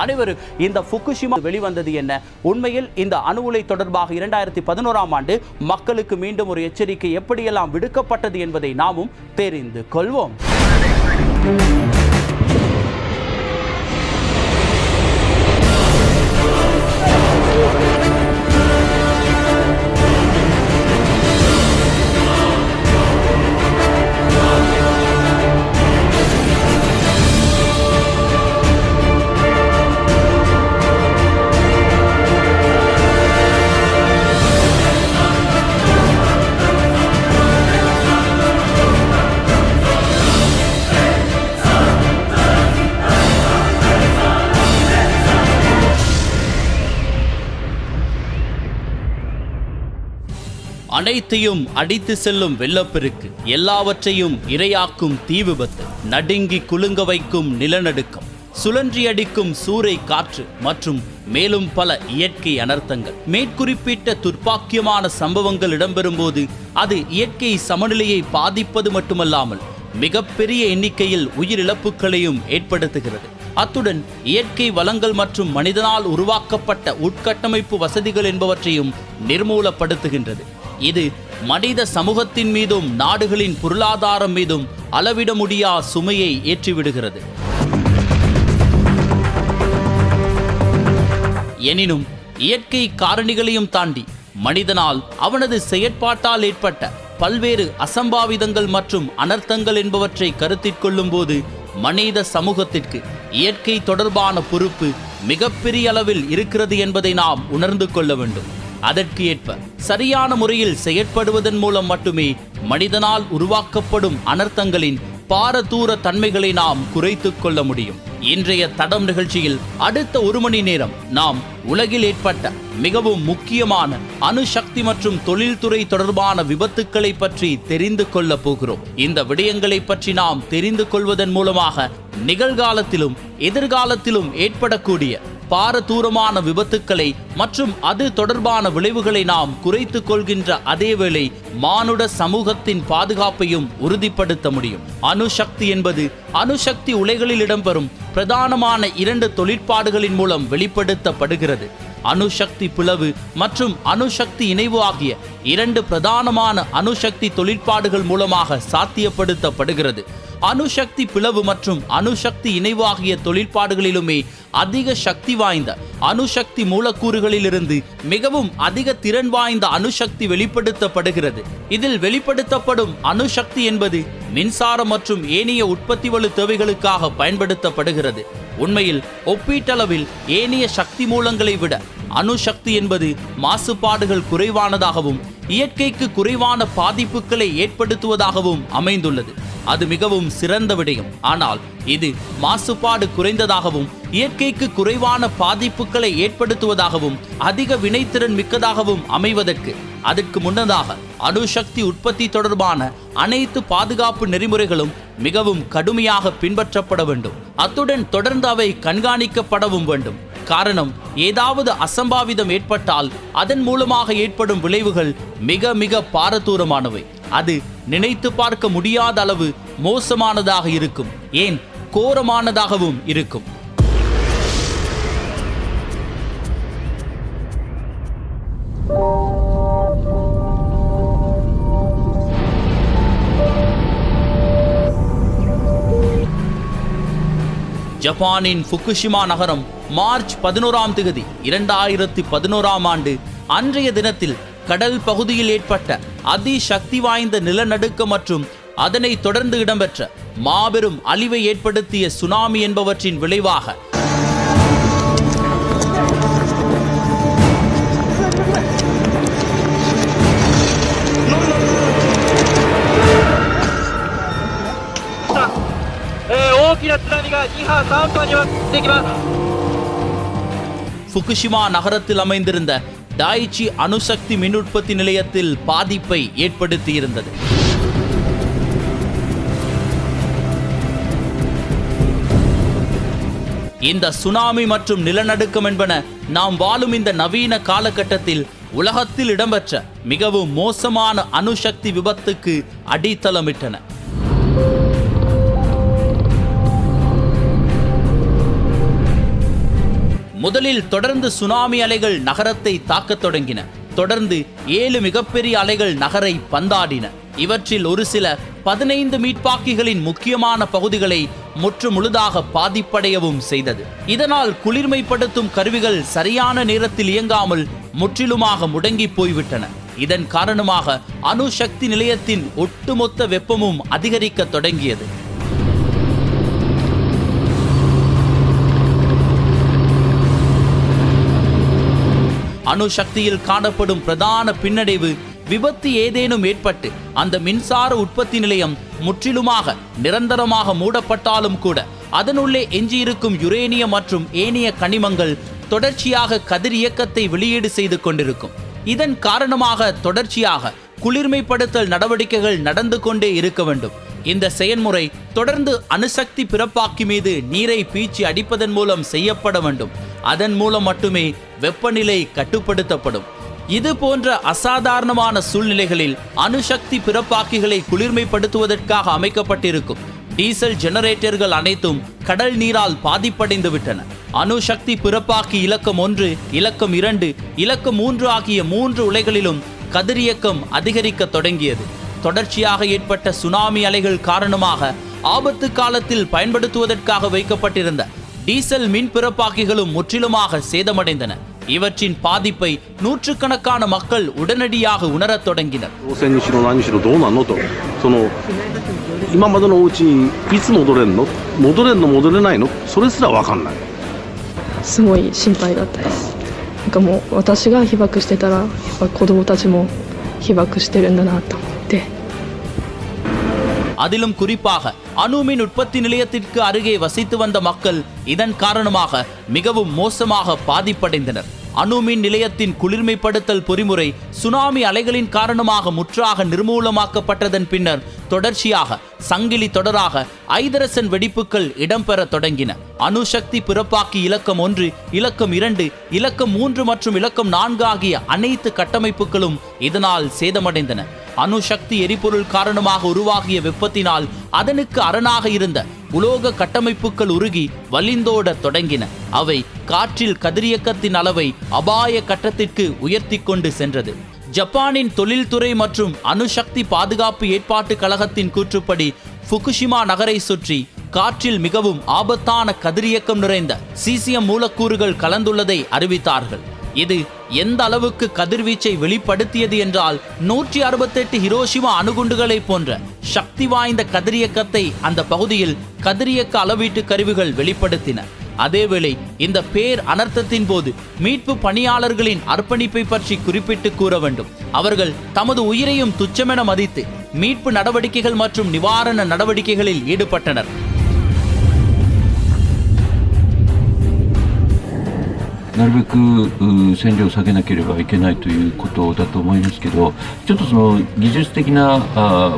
அனைவரும் இந்த ஃபுகுஷிமா வெளிவந்தது என்ன, உண்மையில் இந்த அணு உலை தொடர்பாக 2011ஆம் ஆண்டு மக்களுக்கு மீண்டும் ஒரு எச்சரிக்கை எப்படியெல்லாம் விடுக்கப்பட்டது என்பதை நாமும் தெரிந்து கொள்வோம். அனைத்தையும் அடித்து செல்லும் வெள்ளப்பெருக்கு, எல்லாவற்றையும் இரையாக்கும் தீ விபத்து, நடுங்கி குலுங்க வைக்கும் நிலநடுக்கம், சுழன்றி அடிக்கும் சூறை காற்று மற்றும் மேலும் பல இயற்கை அனர்த்தங்கள். மேற்குறிப்பிட்ட துர்ப்பாக்கியமான சம்பவங்கள் இடம்பெறும்போது அது இயற்கை சமநிலையை பாதிப்பது மட்டுமல்லாமல் மிகப்பெரிய எண்ணிக்கையில் உயிரிழப்புகளையும் ஏற்படுத்துகிறது. அத்துடன் இயற்கை வளங்கள் மற்றும் மனிதனால் உருவாக்கப்பட்ட உட்கட்டமைப்பு வசதிகள் என்பவற்றையும் நிர்மூலப்படுத்துகின்றது. இது மனித சமூகத்தின் மீதும் நாடுகளின் பொருளாதாரம் மீதும் அளவிட முடியா சுமையை ஏற்றிவிடுகிறது. எனினும் இயற்கை காரணிகளையும் தாண்டி மனிதனால் அவனது செயற்பாட்டால் ஏற்பட்ட பல்வேறு அசம்பாவிதங்கள் மற்றும் அனர்த்தங்கள் என்பவற்றை கருத்தில் கொள்ளும் போது மனித சமூகத்திற்கு இயற்கை தொடர்பான பொறுப்பு மிகப்பெரிய அளவில் இருக்கிறது என்பதை நாம் உணர்ந்து கொள்ள வேண்டும். அதற்கு ஏற்ப சரியான முறையில் செயற்படுவதன் மூலம் மட்டுமே மனிதனால் உருவாக்கப்படும் அனர்த்தங்களின் பாரதூர தன்மைகளை நாம் குறைத்துக் கொள்ள முடியும். இன்றைய தடம் நிகழ்ச்சியில் அடுத்த 1 மணி நேரம் நாம் உலகில் ஏற்பட்ட மிகவும் முக்கியமான அணுசக்தி மற்றும் தொழில்துறை தொடர்பான விபத்துக்களை பற்றி தெரிந்து கொள்ள போகிறோம். இந்த விடயங்களை பற்றி நாம் தெரிந்து கொள்வதன் மூலமாக நிகழ்காலத்திலும் எதிர்காலத்திலும் ஏற்படக்கூடிய பாரதூரமான விபத்துக்களை மற்றும் அது தொடர்பான விளைவுகளை நாம் குறைத்துக் கொள்கின்ற அதேவேளை மானுட சமூகத்தின் பாதுகாப்பையும் உறுதிப்படுத்த முடியும். அணுசக்தி என்பது அணுசக்தி உலைகளில் இடம்பெறும் பிரதானமான 2 தொழிற்பாடுகளின் மூலம் வெளிப்படுத்தப்படுகிறது. அணுசக்தி பிளவு மற்றும் அணுசக்தி இணைவு ஆகிய 2 பிரதானமான அணுசக்தி தொழிற்பாடுகள் மூலமாக சாத்தியப்படுத்தப்படுகிறது. அணுசக்தி பிளவு மற்றும் அணுசக்தி இணைவு ஆகிய தொழிற்பாடுகளிலுமே அதிக சக்தி வாய்ந்த அணுசக்தி மூலக்கூறுகளிலிருந்து மிகவும் அதிக திறன் வாய்ந்த அணுசக்தி வெளிப்படுத்தப்படுகிறது. இதில் வெளிப்படுத்தப்படும் அணுசக்தி என்பது மின்சாரம் மற்றும் ஏனைய உற்பத்தி வலு தேவைகளுக்காக பயன்படுத்தப்படுகிறது. உண்மையில் ஒப்பீட்டளவில் ஏனைய சக்தி மூலங்களை விட அணுசக்தி என்பது மாசுபாடுகள் குறைவானதாகவும் இயற்கைக்கு குறைவான பாதிப்புகளை ஏற்படுத்துவதாகவும் அமைந்துள்ளது. அது மிகவும் சிறந்த விடயம். ஆனால் இது மாசுபாடு குறைந்ததாகவும் இயற்கைக்கு குறைவான பாதிப்புகளை ஏற்படுத்துவதாகவும் அதிக வினைத்திறன் மிக்கதாகவும் அமைவதற்கு அதற்கு முன்னதாக அணுசக்தி உற்பத்தி தொடர்பான அனைத்து பாதுகாப்பு நெறிமுறைகளும் மிகவும் கடுமையாக பின்பற்றப்பட வேண்டும். அத்துடன் தொடர்ந்து அவை கண்காணிக்கப்படவும் வேண்டும். காரணம், ஏதாவது அசம்பாவிதம் ஏற்பட்டால் அதன் மூலமாக ஏற்படும் விளைவுகள் மிக மிக பாரதூரமானவை. அது நினைத்து பார்க்க முடியாத அளவு மோசமானதாக இருக்கும், ஏன் கோரமானதாகவும் இருக்கும். ஜப்பானின் ஃபுகுஷிமா நகரம் மார்ச் 11ஆம் தேதி 2011ஆம் ஆண்டு அன்றைய தினத்தில் கடல் பகுதியில் ஏற்பட்ட அதிசக்தி வாய்ந்த நிலநடுக்கம் மற்றும் அதனை தொடர்ந்து இடம்பெற்ற மாபெரும் அழிவை ஏற்படுத்திய சுனாமி என்பவற்றின் விளைவாக ஃபுகுஷிமா நகரத்தில் அமைந்திருந்த டாய்ச்சி அணுசக்தி மின் உற்பத்தி நிலையத்தில் பாதிப்பை ஏற்படுத்தியிருந்தது. இந்த சுனாமி மற்றும் நிலநடுக்கம் என்பன நாம் வாழும் இந்த நவீன காலகட்டத்தில் உலகத்தில் இடம்பெற்ற மிகவும் மோசமான அணுசக்தி விபத்துக்கு அடித்தளமிட்டன. முதலில் தொடர்ந்து சுனாமி அலைகள் நகரத்தை தாக்கத் தொடங்கின. தொடர்ந்து 7 மிகப்பெரிய அலைகள் நகரை பந்தாடின. இவற்றில் ஒரு சில 15 மீட்பாக்கிகளின் முக்கியமான பகுதிகளை முற்று முழுதாக பாதிப்படையவும் செய்தது. இதனால் குளிர்மைப்படுத்தும் கருவிகள் சரியான நேரத்தில் இயங்காமல் முற்றிலுமாக முடங்கி போய்விட்டன. இதன் காரணமாக அணுசக்தி நிலையத்தின் ஒட்டுமொத்த வெப்பமும் அதிகரிக்க தொடங்கியது. அணுசக்தியில் காணப்படும் பிரதான பின்னடைவு, விபத்து ஏதேனும் ஏற்பட்டு அந்த மின்சார உற்பத்தி நிலையம் முற்றிலுமாக நிரந்தரமாக மூடப்பட்டாலும் கூட அதனுள்ளே எஞ்சியிருக்கும் யுரேனியம் மற்றும் ஏனைய கனிமங்கள் தொடர்ச்சியாக கதிரியக்கத்தை வெளியீடு செய்து கொண்டிருக்கும். இதன் காரணமாக தொடர்ச்சியாக குளிர்மைப்படுத்தல் நடவடிக்கைகள் நடந்து கொண்டே இருக்க வேண்டும். இந்த செயல்முறை தொடர்ந்து அணுசக்தி பிறப்பாக்கி மீது நீரை பீச்சி அடிப்பதன் மூலம் செய்யப்பட வேண்டும். அதன் மூலம் மட்டுமே வெப்பநிலை கட்டுப்படுத்தப்படும். இது போன்ற அசாதாரணமான சூழ்நிலைகளில் அணுசக்தி பிறப்பாக்கிகளை குளிர்மைப்படுத்துவதற்காக அமைக்கப்பட்டிருக்கும் டீசல் ஜெனரேட்டர்கள் அனைத்தும் கடல் நீரால் பாதிப்படைந்து விட்டன. அணுசக்தி பிறப்பாக்கி இலக்கம் 1, இலக்கம் 2, இலக்கம் 3 ஆகிய 3 உலைகளிலும் கதிரியக்கம் அதிகரிக்க தொடங்கியது. தொடர்ச்சியாக ஏற்பட்ட சுனாமி அலைகள் காரணமாக ஆபத்து காலத்தில் பயன்படுத்துவதற்காக வைக்கப்பட்டிருந்த டீசல் மின் பிறப்பாக்கிகளும் முற்றிலுமாக சேதமடைந்தன. இவற்றின் பாதிப்பை நூற்றுக்கணக்கான மக்கள் உடனடியாக உணரத் தொடங்கினர்.今までのお家いつ戻れんの戻れんの戻れないのそれすら分かんない。すごい心配だったです。なんかもう私が被爆してたらやっぱ子供たちも被爆してるんだなと思って。அதிலும் குறிப்பாக அணுமின் உற்பத்தி நிலையத்திற்கு அருகே வசித்து வந்த மக்கள் இதன் காரணமாக மிகவும் மோசமாக பாதிப்படைந்தனர். அணுமின் நிலையத்தின் குளிர்மைப்படுத்தல் பொறிமுறை சுனாமி அலைகளின் காரணமாக முற்றாக நிர்மூலமாக்கப்பட்டதன் பின்னர் தொடர்ச்சியாக சங்கிலி தொடராக ஐதரசன் வெடிப்புகள் இடம்பெற தொடங்கின. அணுசக்தி பிறப்பாக்கி இலக்கம் 1, இலக்கம் 2, இலக்கம் 3 மற்றும் இலக்கம் 4 ஆகிய அனைத்து கட்டமைப்புகளும் இதனால் சேதமடைந்தன. அணுசக்தி எரிபொருள் காரணமாக உருவாகிய வெப்பத்தினால் அதனுக்கு அரணாக இருந்த உலோக கட்டமைப்புகள் உருகி வலிந்தோட தொடங்கின. அவை காற்றில் கதிரியக்கத்தின் அளவை அபாய கட்டத்திற்கு உயர்த்தி கொண்டு சென்றது. ஜப்பானின் தொழில்துறை மற்றும் அணுசக்தி பாதுகாப்பு ஏற்பாட்டு கழகத்தின் கூற்றுப்படி ஃபுகுஷிமா நகரை சுற்றி காற்றில் மிகவும் ஆபத்தான கதிரியக்கம் நிறைந்த சீசியம் மூலக்கூறுகள் கலந்துள்ளதை அறிவித்தார்கள். இது எந்த அளவுக்கு கதிர்வீச்சை வெளிப்படுத்தியது என்றால் 168 ஹிரோஷிமா அணுகுண்டுகளை போன்ற சக்தி வாய்ந்த கதிரியக்கத்தை அந்த பகுதியில் கதிரியக்க அளவீட்டு கருவிகள் வெளிப்படுத்தின. அதேவேளை இந்த பேர் அனர்த்தத்தின் போது மீட்பு பணியாளர்களின் அர்ப்பணிப்பை பற்றி குறிப்பிட்டு கூற வேண்டும். அவர்கள் தமது உயிரையும் துச்சமென மதித்து மீட்பு நடவடிக்கைகள் மற்றும் நிவாரண நடவடிக்கைகளில் ஈடுபட்டனர்.なるべく線量を下げなければいけないということだと思いますけど、ちょっとその技術的な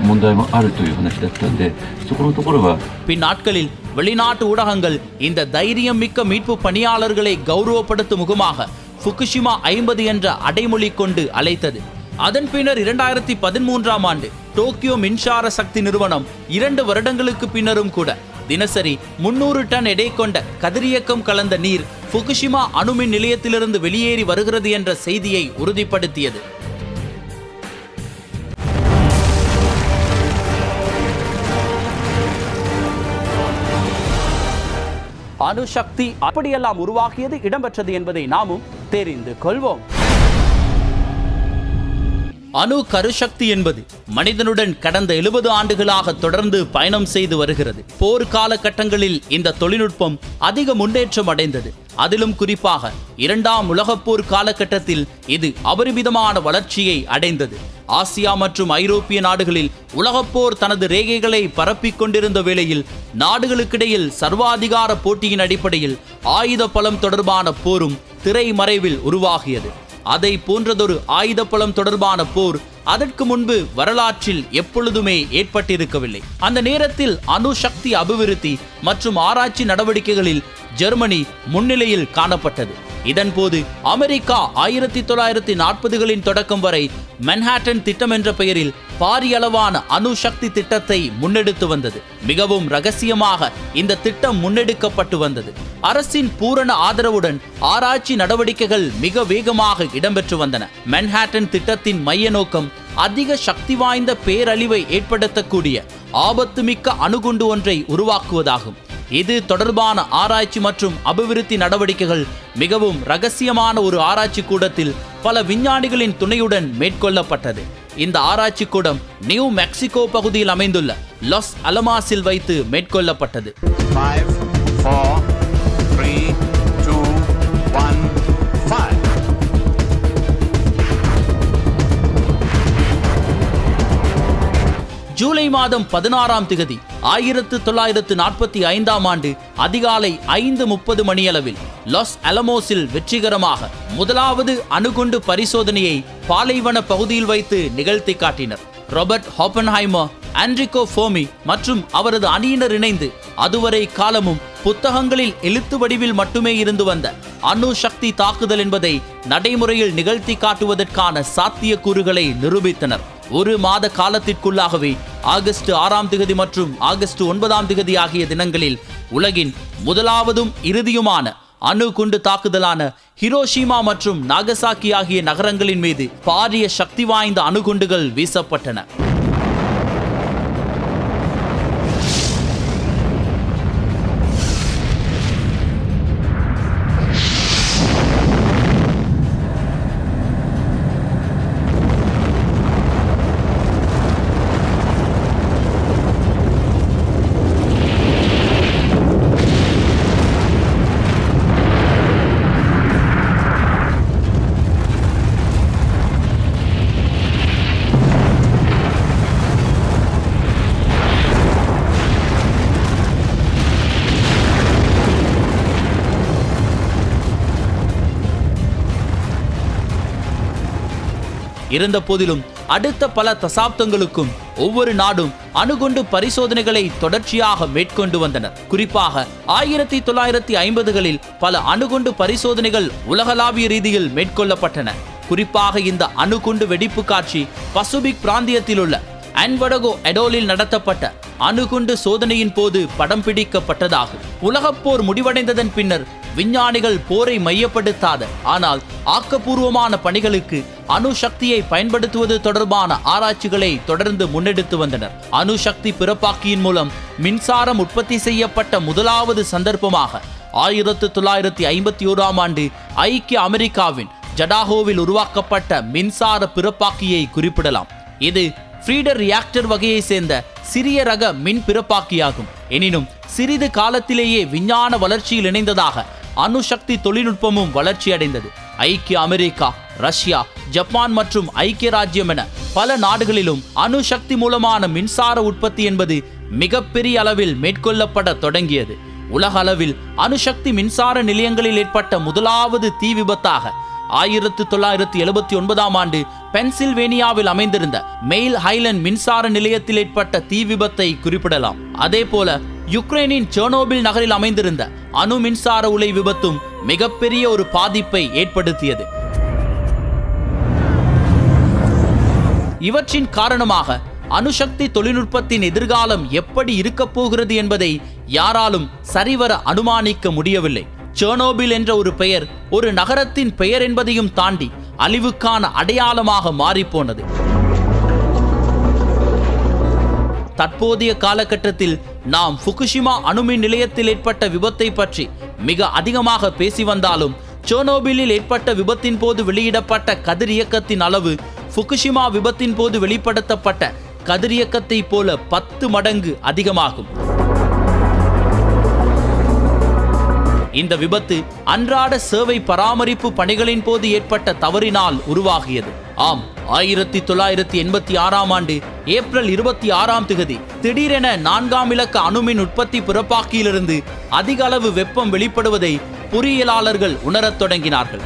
問題もあるという話だったんで、そこのところはபின்னாட்களில் வெளிநாட்டு ஊடகங்கள் இந்த தைரியம் மிக்க மீட்பு பணியாளர்களை கௌரவப்படுத்தும் முகமாக ஃபுகுஷிமா 50 என்ற அடைமொழி கொண்டு அழைத்தது. அதன் பின்னர் 2013ஆம் ஆண்டு டோக்கியோ மின்சார சக்தி நிறுவனம் 2 வருடங்களுக்கு பின்னரும் கூட தினசரி 300 டன் எடை கொண்ட கதிரியக்கம் கலந்த நீர் ஃபுகுஷிமா அணுமின் நிலையத்திலிருந்து வெளியேறி வருகிறது என்ற செய்தியை உறுதிப்படுத்தியது. அணுசக்தி அப்படியெல்லாம் உருவாகியது, இடம்பெற்றது என்பதை நாமும் தெரிந்து கொள்வோம். அணு கருசக்தி என்பது மனிதனுடன் கடந்த 70 ஆண்டுகளாக தொடர்ந்து பயணம் செய்து வருகிறது. போர் காலகட்டங்களில் இந்த தொழில்நுட்பம் அதிக முன்னேற்றம் அடைந்தது. அதிலும் குறிப்பாக 2ஆம் உலகப் போர் காலகட்டத்தில் இது அபரிமிதமான வளர்ச்சியை அடைந்தது. ஆசியா மற்றும் ஐரோப்பிய நாடுகளில் உலகப்போர் தனது ரேகைகளை பரப்பிக் கொண்டிருந்த வேளையில் நாடுகளுக்கிடையில் சர்வாதிகார போட்டியின் அடிப்படையில் ஆயுத பலம் தொடர்பான போரும் திரைமறைவில் உருவாகியது. அதை போன்றதொரு ஆயுத பலம் தொடர்பான போர் அதற்கு முன்பு வரலாற்றில் எப்பொழுதுமே ஏற்பட்டிருக்கவில்லை. அந்த நேரத்தில் அணுசக்தி அபிவிருத்தி மற்றும் ஆராய்ச்சி நடவடிக்கைகளில் ஜெர்மனி முன்னிலையில் காணப்பட்டது. இதன்போது அமெரிக்கா 1940களின் தொடக்கம் வரை மன்ஹாட்டன் திட்டம் என்ற பெயரில் பாரியளவான அணுசக்தி திட்டத்தை முன்னெடுத்து வந்தது. மிகவும் ரகசியமாக இந்த திட்டம் முன்னெடுக்கப்பட்டு வந்தது. அரசின் பூரண ஆதரவுடன் ஆராய்ச்சி நடவடிக்கைகள் மிக வேகமாக இடம்பெற்று வந்தன. மன்ஹாட்டன் திட்டத்தின் மைய நோக்கம் அதிக சக்தி வாய்ந்த பேரழிவை ஏற்படுத்தக்கூடிய ஆபத்துமிக்க அணுகுண்டு ஒன்றை உருவாக்குவதாகும். இது தொடர்பான ஆராய்ச்சி மற்றும் அபிவிருத்தி நடவடிக்கைகள் மிகவும் ரகசியமான ஒரு ஆராய்ச்சி கூடத்தில் பல விஞ்ஞானிகளின் துணையுடன் மேற்கொள்ளப்பட்டது. இந்த ஆராய்ச்சி கூடம் நியூ மெக்சிகோ பகுதியில் அமைந்துள்ள லாஸ் அலமாஸில் வைத்து மேற்கொள்ளப்பட்டது. 5, 4, 3, 2, 1, fire. ஜூலை மாதம் 16ஆம் திகதி 1945ஆம் ஆண்டு அதிகாலை 5:30 மணியளவில் லாஸ் அலமோஸில் வெற்றிகரமாக முதலாவது அணுகுண்டு பரிசோதனையை பாலைவன பகுதியில் வைத்து நிகழ்த்தி காட்டினர். ராபர்ட் ஆப்பன்ஹைமர், ஆண்ட்ரிகோ ஃபெர்மி மற்றும் அவரது அணியினர் இணைந்து அதுவரை காலமும் புத்தகங்களில் எழுத்து வடிவில் மட்டுமே இருந்து வந்த அணு சக்தி தாக்குதல் என்பதை நடைமுறையில் நிகழ்த்தி காட்டுவதற்கான சாத்தியக்கூறுகளை நிரூபித்தனர். ஒரு மாத காலத்திற்குள்ளாகவே ஆகஸ்ட் 6ஆம் திகதி மற்றும் ஆகஸ்ட் 9ஆம் திகதி ஆகிய தினங்களில் உலகின் முதலாவதும் இறுதியுமான அணு குண்டு தாக்குதலான ஹிரோஷிமா மற்றும் நாகசாக்கி ஆகிய நகரங்களின் மீது பாரிய சக்தி வாய்ந்த அணுகுண்டுகள் வீசப்பட்டன. இருந்த போதிலும் அடுத்த பல தசாப்தங்களுக்கும் ஒவ்வொரு நாடும் அணுகுண்டு பரிசோதனைகளை தொடர்ச்சியாக மேற்கொண்டு வந்தனர். குறிப்பாக 1950களில் பல அணுகுண்டு பரிசோதனைகள் உலகளாவிய ரீதியில் மேற்கொள்ளப்பட்டன. குறிப்பாக இந்த அணுகுண்டு வெடிப்பு காட்சி பசிபிக் பிராந்தியத்தில் உள்ள அன்வடகோ எடோலில் நடத்தப்பட்ட அணுகுண்டு சோதனையின் போது படம் பிடிக்கப்பட்டதாகும். உலகப்போர் முடிவடைந்ததன் பின்னர் விஞ்ஞானிகள் போரை மையப்படுத்தாத ஆனால் ஆக்கப்பூர்வமான பணிகளுக்கு அணு சக்தியை பயன்படுத்துவது தொடர்பான ஆராய்ச்சிகளை தொடர்ந்து முன்னெடுத்து வந்தனர். அணு சக்தி பிறப்பாக்கியின் மூலம் மின்சாரம் உற்பத்தி செய்யப்பட்ட முதலாவது சந்தர்ப்பமாக 1951ஆம் ஆண்டு ஐக்கிய அமெரிக்காவின் ஜடாஹோவில் உருவாக்கப்பட்ட மின்சார பிறப்பாக்கியை குறிப்பிடலாம். இது ஃப்ரீடர் ரியாக்டர் வகையை சேர்ந்த சிறிய ரக மின் பிறப்பாக்கியாகும். எனினும் சிறிது காலத்திலேயே விஞ்ஞான வளர்ச்சியில் இணைந்ததாக அணுசக்தி தொழில்நுட்பமும் வளர்ச்சி அடைந்தது. ஐக்கிய அமெரிக்கா, ரஷ்யா, ஜப்பான் மற்றும் ஐக்கிய ராஜ்யம் என பல நாடுகளிலும் அணுசக்தி மூலமான மின்சார உற்பத்தி என்பது மிகப்பெரிய அளவில் மேற்கொள்ளப்பட தொடங்கியது. உலக அளவில் அணுசக்தி மின்சார நிலையங்களில் ஏற்பட்ட முதலாவது தீ விபத்தாக 1979ஆம் ஆண்டு பென்சில்வேனியாவில் அமைந்திருந்த மெயில் ஹைலண்ட் மின்சார நிலையத்தில் ஏற்பட்ட தீ விபத்தை குறிப்பிடலாம். அதே போல யுக்ரைனின் செர்னோபில் நகரில் அமைந்திருந்த அணு மின்சார உலை விபத்தும் மிகப்பெரிய ஒரு பாதிப்பை ஏற்படுத்தியது. இவற்றின் காரணமாக அணுசக்தி தொழில்நுட்பத்தின் எதிர்காலம் எப்படி இருக்கப் போகிறது என்பதை யாராலும் சரிவர அனுமானிக்க முடியவில்லை. செர்னோபில் என்ற ஒரு பெயர் ஒரு நகரத்தின் பெயர் என்பதையும் தாண்டி அழிவுக்கான அடையாளமாக மாறிப்போனது. தற்போதைய காலகட்டத்தில் நாம் ஃபுகுஷிமா அணுமின் நிலையத்தில் ஏற்பட்ட விபத்தை பற்றி மிக அதிகமாக பேசி வந்தாலும் செர்னோபிலில் ஏற்பட்ட விபத்தின் போது வெளியிடப்பட்ட கதிரியக்கத்தின் அளவு ஃபுகுஷிமா விபத்தின் போது வெளிப்படுத்தப்பட்ட கதிரியக்கத்தை போல 10 மடங்கு அதிகமாகும். இந்த விபத்து அன்றாட சேவை பராமரிப்பு பணிகளின் போது ஏற்பட்ட தவறினால் உருவாகியது. ஆம், 1986ஆம் ஆண்டு ஏப்ரல் 26ஆம் திகதி திடீரென 4ஆம் இலக்க அணுமின் உற்பத்தி பிறப்பாக்கியிலிருந்து அதிக அளவு வெப்பம் வெளிப்படுவதை பொறியியலாளர்கள் உணரத் தொடங்கினார்கள்.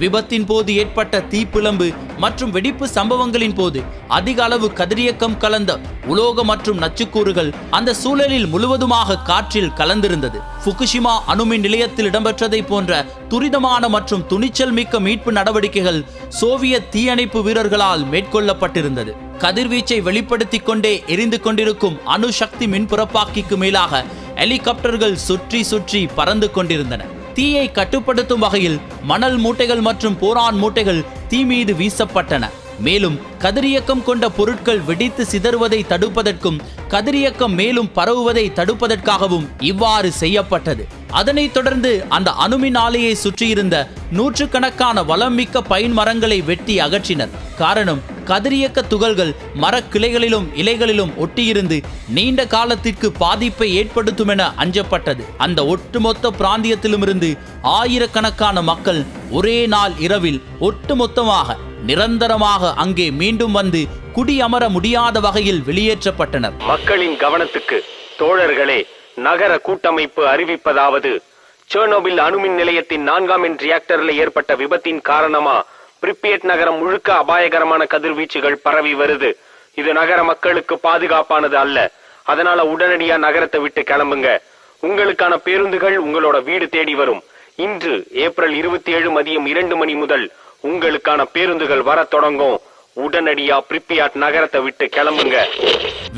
விபத்தின் போது ஏற்பட்ட தீப்பிழம்பு மற்றும் வெடிப்பு சம்பவங்களின் போது அதிக அளவு கதிரியக்கம் கலந்த உலோக மற்றும் நச்சுக்கூறுகள் அந்த சூழலில் முழுவதுமாக காற்றில் கலந்திருந்தது. ஃபுகுஷிமா அணுமின் நிலையத்தில் இடம்பெற்றதை போன்ற துரிதமான மற்றும் துணிச்சல் மிக்க மீட்பு நடவடிக்கைகள் சோவியத் தீயணைப்பு வீரர்களால் மேற்கொள்ளப்பட்டிருந்தது. கதிர்வீச்சை வெளிப்படுத்திக் கொண்டே எரிந்து கொண்டிருக்கும் அணுசக்தி மின்புறப்பாக்கிக்கு மேலாக ஹெலிகாப்டர்கள் சுற்றி சுற்றி பறந்து கொண்டிருந்தன. தீயை கட்டுப்படுத்தும் வகையில் மணல் மூட்டைகள் மற்றும் போரான் மூட்டைகள் தீ மீது வீசப்பட்டன. மேலும் கதிரியக்கம் கொண்ட பொருட்கள் வெடித்து சிதறுவதை தடுப்பதற்கும் கதிரியக்கம் மேலும் பரவுவதை தடுப்பதற்காகவும் இவ்வாறு செய்யப்பட்டது. அதனைத் தொடர்ந்து அந்த அணுமின் ஆலையை சுற்றியிருந்த நூற்றுக்கணக்கான வளம் மிக்க பைன் மரங்களை வெட்டி அகற்றினர். காரணம், கதிரியக்க துகள்கள் மரக்கிளைகளிலும் இலைகளிலும் ஒட்டியிருந்து நீண்ட காலத்திற்கு பாதிப்பை ஏற்படுத்தும் என அஞ்சப்பட்டது. அந்த ஒட்டுமொத்த பிராந்தியத்திலுமிருந்து ஆயிரக்கணக்கான மக்கள் ஒரே நாள் இரவில் ஒட்டுமொத்தமாக நிரந்தரமாக அங்கே மீண்டும் வந்து குடியமர முடியாத வகையில் வெளியேற்றப்பட்டனர். மக்களின் கவனத்துக்கு தோழர்களே, நகர கூட்டமைப்பு அறிவிப்பதாவது: செர்னோபில் அணுமின் நிலையத்தின் 4ஆம் எண் ரியாக்டரில் ஏற்பட்ட விபத்தின் காரணமா பிரிபியட் நகரம் முழுக்க அபாயகரமான கதிர்வீச்சுகள் பரவி வருது. இது நகர மக்களுக்கு பாதுகாப்பானது அல்ல. அதனால உடனடியா நகரத்தை விட்டு கிளம்புங்க. உங்களுக்கான பேருந்துகள் உங்களோட வீடு தேடி வரும். இன்று ஏப்ரல் 27 மதியம் 2 மணி முதல் உங்களுக்கான பேருந்துகள் வர தொடங்கும். உடனடியா பிரிபியாட் நகரத்தை விட்டு கிளம்புங்க.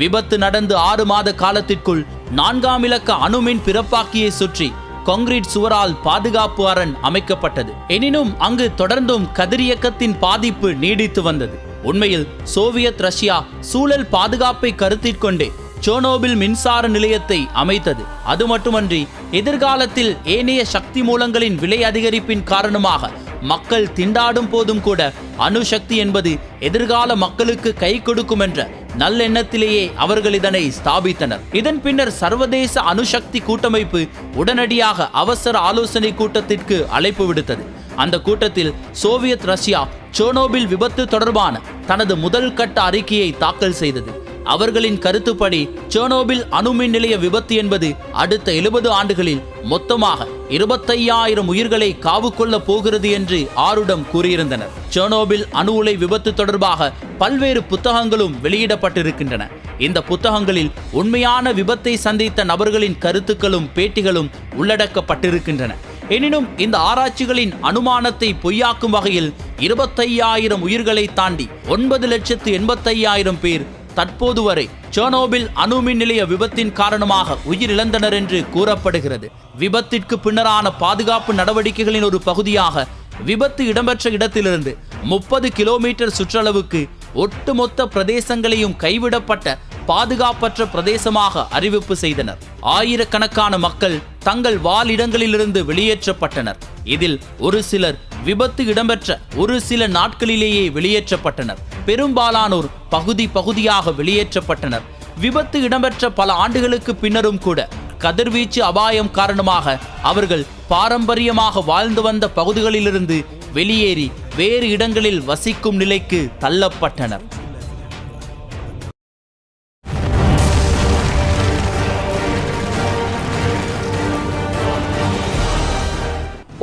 விபத்து நடந்து 6 மாத காலத்திற்குள் 4ஆம் இலக்க அணுமின் பிறப்பாக்கியை சுற்றி கான்கிரீட் சுவரால் பாதுகாப்பு அரண் அமைக்கப்பட்டது. எனினும் அங்கு தொடர்ந்தும் கதிரியக்கத்தின் பாதிப்பு நீடித்து வந்தது. உண்மையில் சோவியத் ரஷ்யா சூழல் பாதுகாப்பை கருத்திற்கொண்டே செர்னோபில் மின்சார நிலையத்தை அமைத்தது. அது மட்டுமன்றி எதிர்காலத்தில் ஏனைய சக்தி மூலங்களின் விலை அதிகரிப்பின் காரணமாக மக்கள் திண்டாடும் போதும் கூட அணுசக்தி என்பது எதிர்கால மக்களுக்கு கை கொடுக்கும் என்ற நல்லெண்ணத்திலேயே அவர்கள் இதனை ஸ்தாபித்தனர். இதன் பின்னர் சர்வதேச அணுசக்தி கூட்டமைப்பு உடனடியாக அவசர ஆலோசனை கூட்டத்திற்கு அழைப்பு விடுத்தது. அந்த கூட்டத்தில் சோவியத் ரஷ்யா செர்னோபில் விபத்து தொடர்பான தனது முதல் கட்ட அறிக்கையை தாக்கல் செய்தது. அவர்களின் கருத்துப்படி செர்னோபில் அணுமின் நிலைய விபத்து என்பது அடுத்த 70 ஆண்டுகளில் மொத்தமாக 25,000 உயிர்களை காவு கொள்ள போகிறது என்று ஆருடம் கூறியிருந்தனர். செர்னோபில் அணு உலை விபத்து தொடர்பாக பல்வேறு புத்தகங்களும் வெளியிடப்பட்டிருக்கின்றன. இந்த புத்தகங்களில் உண்மையான விபத்தை சந்தித்த நபர்களின் கருத்துக்களும் பேட்டிகளும் உள்ளடக்கப்பட்டிருக்கின்றன. எனினும் இந்த ஆராய்ச்சிகளின் அனுமானத்தை பொய்யாக்கும் வகையில் 25,000 உயிர்களை தாண்டி 9,85,000 பேர் தற்போது வரை செர்னோபில் அணுமின் நிலைய விபத்தின் காரணமாக உயிரிழந்தனர் என்று கூறப்படுகிறது. விபத்திற்கு பின்னரான பாதுகாப்பு நடவடிக்கைகளின் ஒரு பகுதியாக விபத்து இடம்பெற்ற இடத்திலிருந்து 30 கிலோமீட்டர் சுற்றளவுக்கு ஒட்டுமொத்த பிரதேசங்களையும் கைவிடப்பட்ட பாதுகாப்பற்ற பிரதேசமாக அறிவிப்பு செய்தனர். ஆயிரக்கணக்கான மக்கள் தங்கள் வாழிடங்களிலிருந்து வெளியேற்றப்பட்டனர். இதில் ஒரு சிலர் விபத்து இடம்பெற்ற ஒரு சில நாட்களிலேயே வெளியேற்றப்பட்டனர். பெரும்பாலானோர் பகுதி பகுதியாக வெளியேற்றப்பட்டனர். விபத்து இடம்பெற்ற பல ஆண்டுகளுக்கு பின்னரும் கூட கதிர்வீச்சு அபாயம் காரணமாக அவர்கள் பாரம்பரியமாக வாழ்ந்து வந்த பகுதிகளிலிருந்து வெளியேறி வேறு இடங்களில் வசிக்கும் நிலைக்கு தள்ளப்பட்டனர்.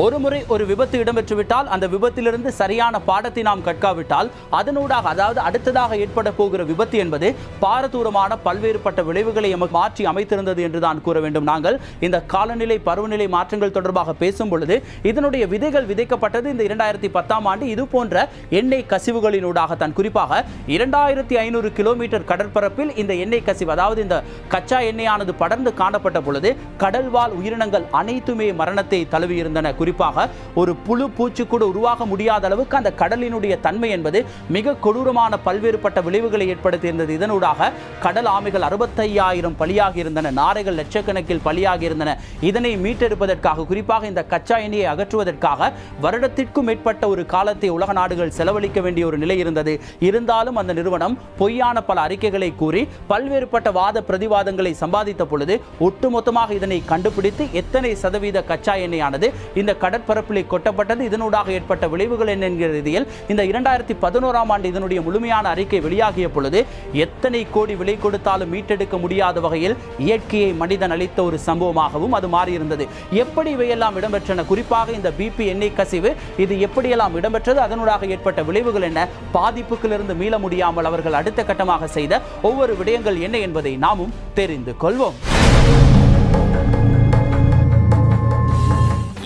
ஒருமுறை ஒரு விபத்து இடம்பெற்றுவிட்டால் அந்த விபத்திலிருந்து சரியான பாடத்தை நாம் கற்காவிட்டால் அதனூடாக, அதாவது அடுத்ததாக ஏற்பட போகிற விபத்து என்பது பாரதூரமான பல்வேறுபட்ட விளைவுகளை மாற்றி அமைத்திருந்தது என்று தான் கூற வேண்டும். நாங்கள் இந்த காலநிலை பருவநிலை மாற்றங்கள் தொடர்பாக பேசும் பொழுது இதனுடைய விதைகள் விதைக்கப்பட்டது இந்த 2010ஆம் ஆண்டு இது போன்ற எண்ணெய் கசிவுகளினூடாகத்தான். குறிப்பாக 2500 கிலோமீட்டர் கடற்பரப்பில் இந்த எண்ணெய் கசிவு, அதாவது இந்த கச்சா எண்ணெயானது படர்ந்து காணப்பட்ட பொழுது கடல்வாழ் உயிரினங்கள் அனைத்துமே மரணத்தை தழுவியிருந்தன. குறிப்பாக ஒரு புழு பூச்சி கூட உருவாக முடியாத அளவுக்கு அந்த கடலினுடைய தன்மை என்பது மிக கொடூரமான பல்வேறுபட்ட விளைவுகளை ஏற்படுத்தியிருந்தது. இதனூடாக கடல் ஆமைகள் 65,000 பலியாகி இருந்தன. நாரைகள் லட்சக்கணக்கில் பலியாகி இருந்தன. இதனை மீட்டெடுப்பதற்காக, குறிப்பாக இந்த கச்சா எண்ணெயை அகற்றுவதற்காக வருடத்திற்கும் மேற்பட்ட ஒரு காலத்தை உலக நாடுகள் செலவழிக்க வேண்டிய ஒரு நிலை இருந்தது. இருந்தாலும் அந்த நிறுவனம் பொய்யான பல அறிக்கைகளை கூறி பல்வேறுபட்ட வாத பிரதிவாதங்களை சம்பாதித்த பொழுது ஒட்டுமொத்தமாக இதனை கண்டுபிடித்து எத்தனை சதவீத கச்சா எண்ணெயானது இந்த கடற்பரப்பிலே கொட்டப்பட்டது. இதனூடாக ஏற்பட்ட விளைவுகள் என்ன என்கிற ரீதியில் இந்த 2011ஆம் ஆண்டு இதனுடைய முழுமையான அறிக்கை வெளியாகிய பொழுது எத்தனை கோடி விலை கொடுத்தாலும் மீட்டெடுக்க முடியாத வகையில் இயற்கையை மனிதன் அளித்த ஒரு சம்பவமாகவும் அது மாறியிருந்தது. எப்படி இவையெல்லாம் இடம்பெற்றன, குறிப்பாக இந்த BP எண்ணெய் கசிவு இது எப்படியெல்லாம் இடம்பெற்றது, அதனூடாக ஏற்பட்ட விளைவுகள் என்ன, பாதிப்புகளிலிருந்து மீள முடியாமல் அவர்கள் அடுத்த கட்டமாக செய்த ஒவ்வொரு விடயங்கள் என்ன என்பதை நாமும் தெரிந்து கொள்வோம்.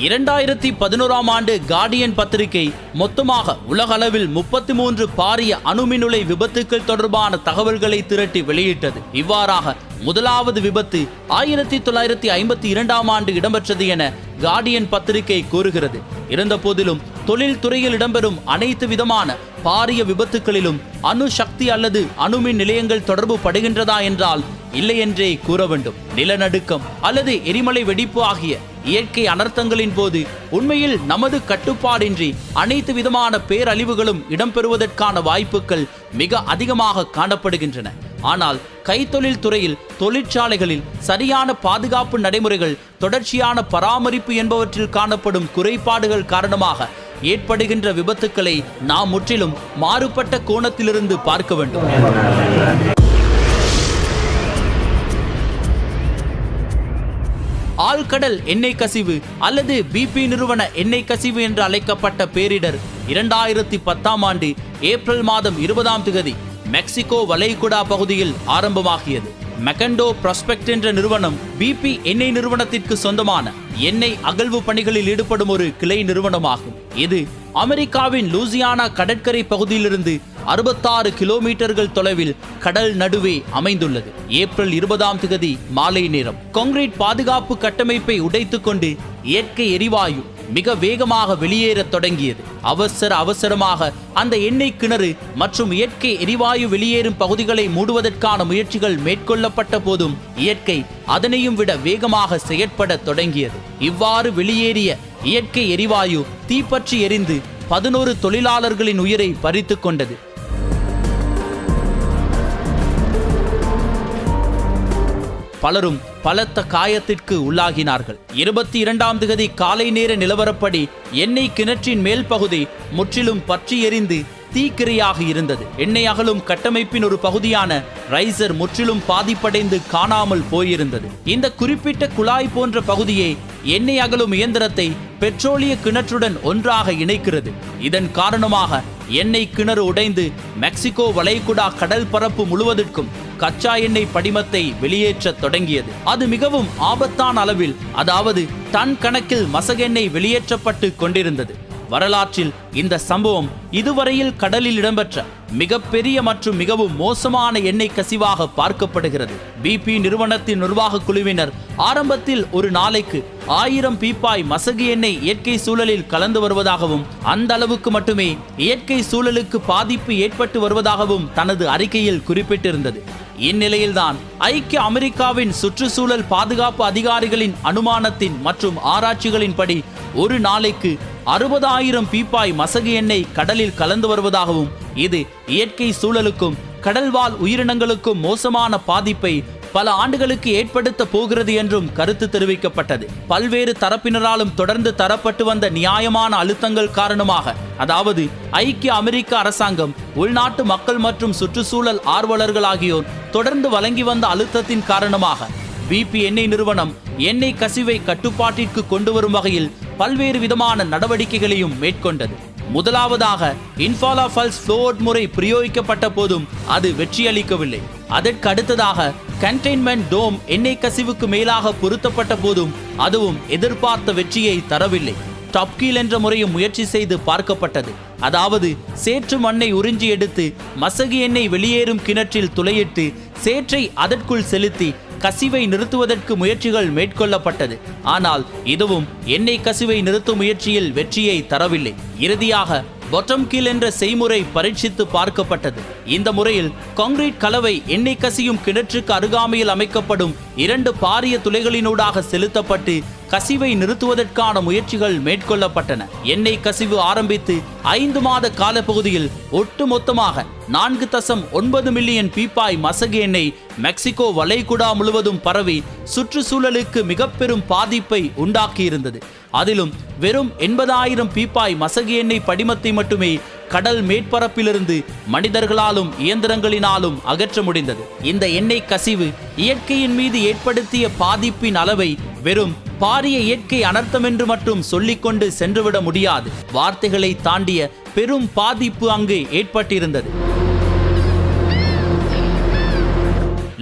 2011ஆம் ஆண்டு கார்டியன் பத்திரிகை மொத்தமாக உலக அளவில் 33 பாரிய அணுமின் உலை விபத்துக்கள் தொடர்பான தகவல்களை திரட்டி வெளியிட்டது. இவ்வாறாக முதலாவது விபத்து 1952ஆம் ஆண்டு இடம்பெற்றது என கார்டியன் பத்திரிகை கூறுகிறது. இருந்த போதிலும் தொழில் துறையில் இடம்பெறும் அனைத்து விதமான பாரிய விபத்துக்களிலும் அணு சக்தி அல்லது அணுமின் நிலையங்கள் தொடர்பு படுகின்றதா என்றால் இல்லை என்றே கூற வேண்டும். நிலநடுக்கம் அல்லது எரிமலை வெடிப்பு ஆகிய இயற்கை அனர்த்தங்களின் போது உண்மையில் நமது கட்டுப்பாடின்றி அனைத்து விதமான பேரழிவுகளும் இடம்பெறுவதற்கான வாய்ப்புகள் மிக அதிகமாக காணப்படுகின்றன. ஆனால் கைத்தொழில் துறையில் தொழிற்சாலைகளில் சரியான பாதுகாப்பு நடைமுறைகள், தொடர்ச்சியான பராமரிப்பு என்பவற்றில் காணப்படும் குறைபாடுகள் காரணமாக ஏற்படுகின்ற விபத்துக்களை நாம் முற்றிலும் மாறுபட்ட கோணத்திலிருந்து பார்க்க வேண்டும். ஆழ்கடல் எண்ணெய் கசிவு அல்லது BP நிறுவன எண்ணெய் கசிவு என்று அழைக்கப்பட்ட பேரிடர் 2010ஆம் ஆண்டு ஏப்ரல் மாதம் 20ஆம் தேதி மெக்சிகோ வளைகுடா பகுதியில் ஆரம்பமாகியது. மெக்கண்டோ ப்ராஸ்பெக்ட் என்ற நிறுவனம் BP எண்ணெய் நிறுவனத்திற்கு சொந்தமான எண்ணெய் அகழ்வு பணிகளில் ஈடுபடும் ஒரு கிளை நிறுவனமாகும். இது அமெரிக்காவின் லூசியானா கடற்கரை பகுதியிலிருந்து 66 கிலோமீட்டர்கள் தொலைவில் கடல் நடுவே அமைந்துள்ளது. ஏப்ரல் 20ஆம் தேதி மாலை நேரம் கான்கிரீட் பாதுகாப்பு கட்டமைப்பை உடைத்துக் கொண்டு இயற்கை எரிவாயு மிக வேகமாக வெளியேறத் தொடங்கியது. அவசரமாக அந்த எண்ணெய் கிணறு மற்றும் இயற்கை எரிவாயு வெளியேறும் பகுதிகளை மூடுவதற்கான முயற்சிகள் மேற்கொள்ளப்பட்ட போதும் இயற்கை அதனையும் விட வேகமாக செயற்பட தொடங்கியது. இவ்வாறு வெளியேறிய இயற்கை எரிவாயு தீப்பற்றி எரிந்து 11 தொழிலாளர்களின் உயிரை பறித்து கொண்டது. பலரும் பலத்த காயத்திற்கு உள்ளாகினார்கள். 22ஆம் தேதி காலை நேர நிலவரப்படி எண்ணெய் கிணற்றின் மேல் பகுதி முற்றிலும் பற்றி எரிந்து தீக்கிரையாக இருந்தது. எண்ணெய் அகலும் கட்டமைப்பின் ஒரு பகுதியான ரைசர் முற்றிலும் பாதிப்படைந்து காணாமல் போயிருந்தது. இந்த குறிப்பிட்ட குழாய் போன்ற பகுதியை எண்ணெய் அகலும் இயந்திரத்தை பெட்ரோலிய கிணற்றுடன் ஒன்றாக இணைக்கிறது. இதன் காரணமாக எண்ணெய் கிணறு உடைந்து மெக்சிகோ வளைகுடா கடல் பரப்பு முழுவதற்கும் கச்சா எண்ணெய் படிமத்தை வெளியேற்ற தொடங்கியது. அது மிகவும் ஆபத்தான அளவில், அதாவது டன் கணக்கில் மசகெண்ணெய் வெளியேற்றப்பட்டு கொண்டிருந்தது. வரலாற்றில் இந்த சம்பவம் இதுவரையில் கடலில் இடம்பெற்ற மிகப்பெரிய மற்றும் மிகவும் மோசமான எண்ணெய் கசிவாக பார்க்கப்படுகிறது. BP நிறுவனத்தின் நிர்வாக குழுவினர் ஆரம்பத்தில் ஒரு நாளைக்கு 1000 பீப்பாய் மசகு எண்ணெய் இயற்கை சூழலில் கலந்து வருவதாகவும் அந்த அளவுக்கு மட்டுமே இயற்கை சூழலுக்கு பாதிப்பு ஏற்பட்டு வருவதாகவும் தனது அறிக்கையில் குறிப்பிட்டிருந்தது. இந்நிலையில்தான் ஐக்கிய அமெரிக்காவின் சுற்றுச்சூழல் பாதுகாப்பு அதிகாரிகளின் அனுமானத்தின் மற்றும் ஆராய்ச்சிகளின்படி ஒரு நாளைக்கு 60,000 பீப்பாய் மசகு எண்ணெய் கடலில் கலந்து வருவதாகவும் இது இயற்கை சூழலுக்கும் கடல்வாழ் உயிரினங்களுக்கும் மோசமான பாதிப்பை பல ஆண்டுகளுக்கு ஏற்படுத்த போகிறது என்றும் கருத்து தெரிவிக்கப்பட்டது. பல்வேறு தரப்பினராலும் தொடர்ந்து தரப்பட்டு வந்த நியாயமான அழுத்தங்கள் காரணமாக, அதாவது ஐக்கிய அமெரிக்க அரசாங்கம், உள்நாட்டு மக்கள் மற்றும் சுற்றுச்சூழல் ஆர்வலர்கள் ஆகியோர் தொடர்ந்து வழங்கி வந்த அழுத்தத்தின் காரணமாக BP எண்ணெய் நிறுவனம் எண்ணெய் கசிவை கட்டுப்பாட்டிற்கு கொண்டு வரும் வகையில் பல்வேறு விதமான நடவடிக்கைகளையும் மேற்கொண்டது. முதலாவதாக இன்ஃபாலா ஃபால்ஸ் ஃப்ளோட் முறை பிரயோகிக்கப்பட்ட போதும் அது வெற்றியளிக்கவில்லை. அதற்கு அடுத்ததாக கண்டெய்ன்மெண்ட் டோம் எண்ணெய் கசிவுக்கு மேலாக பொருத்தப்பட்ட போதும் அதுவும் எதிர்பார்த்த வெற்றியை தரவில்லை. டாப்கீல் என்ற முறையும் முயற்சி செய்து பார்க்கப்பட்டது. அதாவது சேற்று மண்ணை உறிஞ்சி எடுத்து மசகு எண்ணெய் வெளியேறும் கிணற்றில் துளையிட்டு சேற்றை அதற்குள் செலுத்தி கசிவை நிறுத்துவதற்கு முயற்சிகள் மேற்கொள்ளப்பட்டது. ஆனால் இதுவும் எண்ணெய் கசிவை நிறுத்தும் முயற்சியில் வெற்றியை தரவில்லை. இறுதியாக பாட்டம் கீல் என்ற செய்முறை பரீட்சித்து பார்க்கப்பட்டது. இந்த முறையில் கான்கிரீட் கலவை எண்ணெய் கசியும் கிணற்றுக்கு அருகாமையில் அமைக்கப்படும் 2 பாரிய துளைகளினூடாக செலுத்தப்பட்டு கசிவை நிறுத்துவதற்கான முயற்சிகள் மேற்கொள்ளப்பட்டன. எண்ணெய் கசிவு ஆரம்பித்து 5 மாத காலப்பகுதியில் ஒட்டுமொத்தமாக 4.9 மில்லியன் பீப்பாய் மசகு எண்ணெய் மெக்சிகோ வளைகுடா முழுவதும் பரவி சுற்றுச்சூழலுக்கு மிக பெரும் பாதிப்பை உண்டாக்கியிருந்தது. அதிலும் வெறும் 80,000 பீப்பாய் மசகு எண்ணெய் படிமத்தை மட்டுமே கடல் மேற்பரப்பிலிருந்து மனிதர்களாலும் இயந்திரங்களினாலும் அகற்ற முடிந்தது. இந்த எண்ணெய் கசிவு இயற்கையின் மீது ஏற்படுத்திய பாதிப்பின் அளவை வெறும் பாரிய இயற்கை அனர்த்தம் என்று மட்டும் சொல்லிக்கொண்டு சென்றுவிட முடியாது. வார்த்தைகளை தாண்டிய பெரும் பாதிப்பு அங்கு ஏற்பட்டிருந்தது.